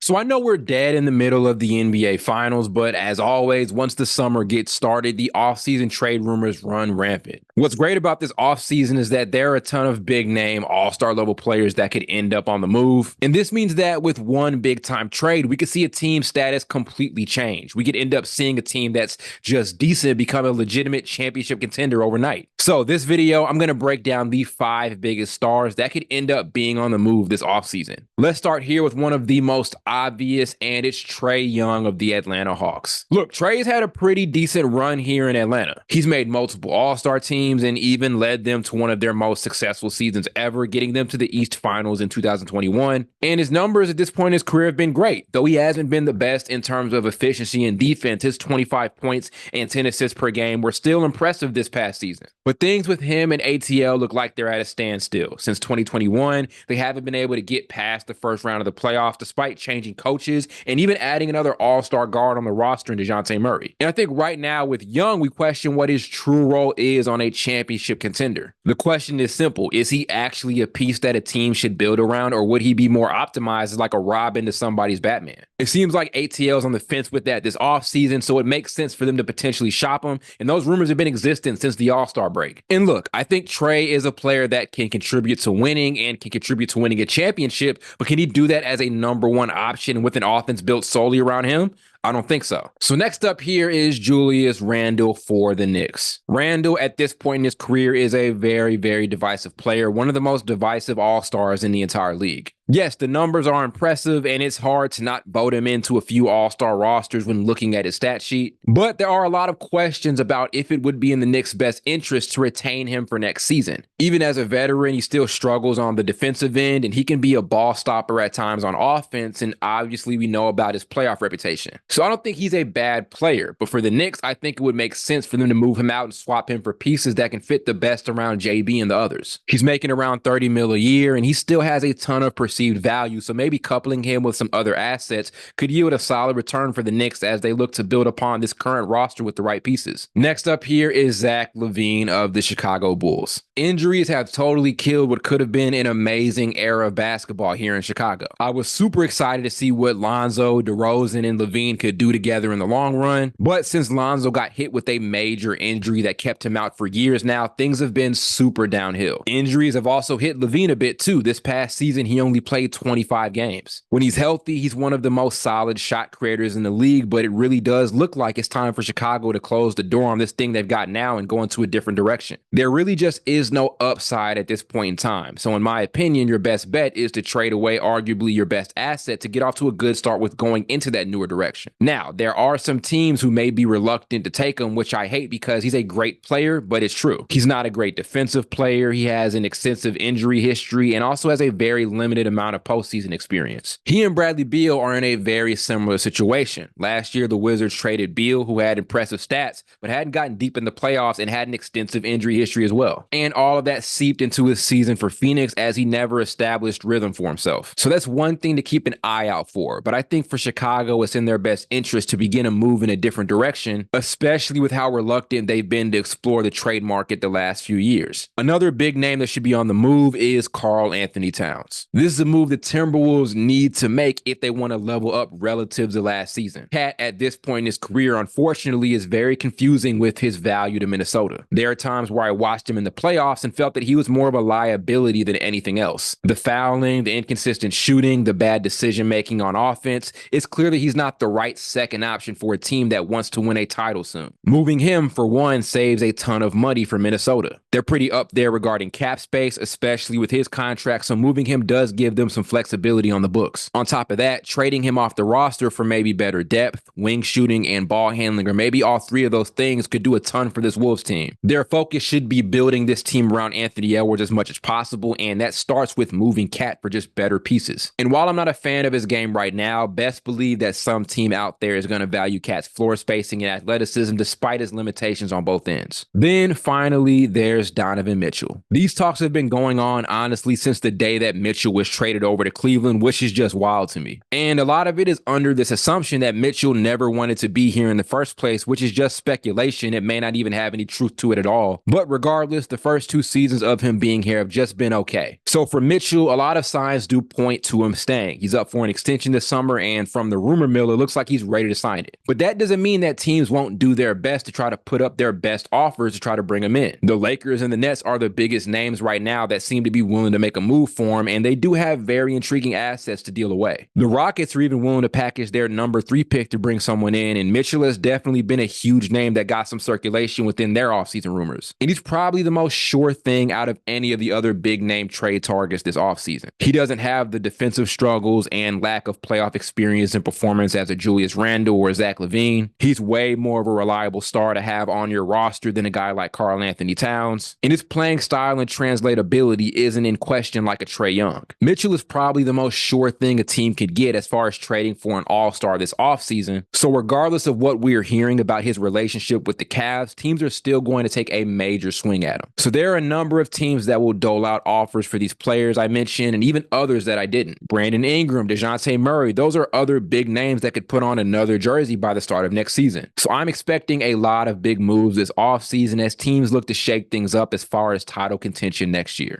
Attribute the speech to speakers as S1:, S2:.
S1: So I know we're dead in the middle of the NBA Finals, but as always, once the summer gets started, the offseason trade rumors run rampant. What's great about this offseason is that there are a ton of big name all-star level players that could end up on the move. And this means that with one big time trade, we could see a team's status completely change. We could end up seeing a team that's just decent become a legitimate championship contender overnight. So this video, I'm going to break down the 5 biggest stars that could end up being on the move this offseason. Let's start here with one of the most obvious, and it's Trae Young of the Atlanta Hawks. Look, Trae's had a pretty decent run here in Atlanta. He's made multiple all-star teams and even led them to one of their most successful seasons ever, getting them to the East Finals in 2021. And his numbers at this point in his career have been great. Though he hasn't been the best in terms of efficiency and defense, his 25 points and 10 assists per game were still impressive this past season. But things with him and ATL look like they're at a standstill. Since 2021, they haven't been able to get past the first round of the playoffs despite changing coaches and even adding another all-star guard on the roster in DeJounte Murray. And I think right now with Young, we question what his true role is on a championship contender. The question is simple. Is he actually a piece that a team should build around, or would he be more optimized as like a Robin to somebody's Batman? It seems like ATL's on the fence with that this offseason, so it makes sense for them to potentially shop him, and those rumors have been existing since the All-Star break. And look, I think Trae is a player that can contribute to winning and can contribute to winning a championship, but can he do that as a number one option with an offense built solely around him? I don't think so. So next up here is Julius Randle for the Knicks. Randle at this point in his career is a very, very divisive player, one of the most divisive all-stars in the entire league. Yes, the numbers are impressive, and it's hard to not vote him into a few all-star rosters when looking at his stat sheet. But there are a lot of questions about if it would be in the Knicks' best interest to retain him for next season. Even as a veteran, he still struggles on the defensive end, and he can be a ball stopper at times on offense, and obviously we know about his playoff reputation. So I don't think he's a bad player, but for the Knicks, I think it would make sense for them to move him out and swap him for pieces that can fit the best around JB and the others. He's making around $30 million a year, and he still has a ton of perceived value, so maybe coupling him with some other assets could yield a solid return for the Knicks as they look to build upon this current roster with the right pieces. Next up here is Zach Lavine of the Chicago Bulls. Injuries have totally killed what could have been an amazing era of basketball here in Chicago. I was super excited to see what Lonzo, DeRozan, and Lavine could do together in the long run, but since Lonzo got hit with a major injury that kept him out for years now, things have been super downhill. Injuries have also hit Lavine a bit too. This past season, he only played 25 games. When he's healthy, he's one of the most solid shot creators in the league, but it really does look like it's time for Chicago to close the door on this thing they've got now and go into a different direction. There really just is no upside at this point in time. So in my opinion, your best bet is to trade away arguably your best asset to get off to a good start with going into that newer direction. Now, there are some teams who may be reluctant to take him, which I hate because he's a great player, but it's true. He's not a great defensive player. He has an extensive injury history and also has a very limited amount of postseason experience. He and Bradley Beal are in a very similar situation. Last year, the Wizards traded Beal, who had impressive stats, but hadn't gotten deep in the playoffs and had an extensive injury history as well. And all of that seeped into his season for Phoenix as he never established rhythm for himself. So that's one thing to keep an eye out for. But I think for Chicago, it's in their best interest to begin a move in a different direction, especially with how reluctant they've been to explore the trade market the last few years. Another big name that should be on the move is Karl Anthony Towns. This is a move the Timberwolves need to make if they want to level up relative to last season. Cat, at this point in his career, unfortunately, is very confusing with his value to Minnesota. There are times where I watched him in the playoffs and felt that he was more of a liability than anything else. The fouling, the inconsistent shooting, the bad decision-making on offense, it's clear that he's not the right second option for a team that wants to win a title soon. Moving him, for one, saves a ton of money for Minnesota. They're pretty up there regarding cap space, especially with his contract, so moving him does give them some flexibility on the books. On top of that, trading him off the roster for maybe better depth, wing shooting, and ball handling, or maybe all three of those things could do a ton for this Wolves team. Their focus should be building this team around Anthony Edwards as much as possible, and that starts with moving Cat for just better pieces. And while I'm not a fan of his game right now, best believe that some team out there is going to value Cat's floor spacing and athleticism despite his limitations on both ends. Then finally, there's just Donovan Mitchell. These talks have been going on, honestly, since the day that Mitchell was traded over to Cleveland, which is just wild to me. And a lot of it is under this assumption that Mitchell never wanted to be here in the first place, which is just speculation. It may not even have any truth to it at all. But regardless, the first 2 seasons of him being here have just been okay. So for Mitchell, a lot of signs do point to him staying. He's up for an extension this summer, and from the rumor mill, it looks like he's ready to sign it. But that doesn't mean that teams won't do their best to try to put up their best offers to try to bring him in. The Lakers and the Nets are the biggest names right now that seem to be willing to make a move for him, and they do have very intriguing assets to deal away. The Rockets are even willing to package their number 3 pick to bring someone in, and Mitchell has definitely been a huge name that got some circulation within their offseason rumors. And he's probably the most sure thing out of any of the other big name trade targets this offseason. He doesn't have the defensive struggles and lack of playoff experience and performance as a Julius Randle or Zach Lavine. He's way more of a reliable star to have on your roster than a guy like Karl Anthony Towns. And his playing style and translatability isn't in question like a Trae Young. Mitchell is probably the most sure thing a team could get as far as trading for an all-star this offseason. So regardless of what we're hearing about his relationship with the Cavs, teams are still going to take a major swing at him. So there are a number of teams that will dole out offers for these players I mentioned, and even others that I didn't. Brandon Ingram, DeJounte Murray, those are other big names that could put on another jersey by the start of next season. So I'm expecting a lot of big moves this offseason as teams look to shake things up as far as title contention next year.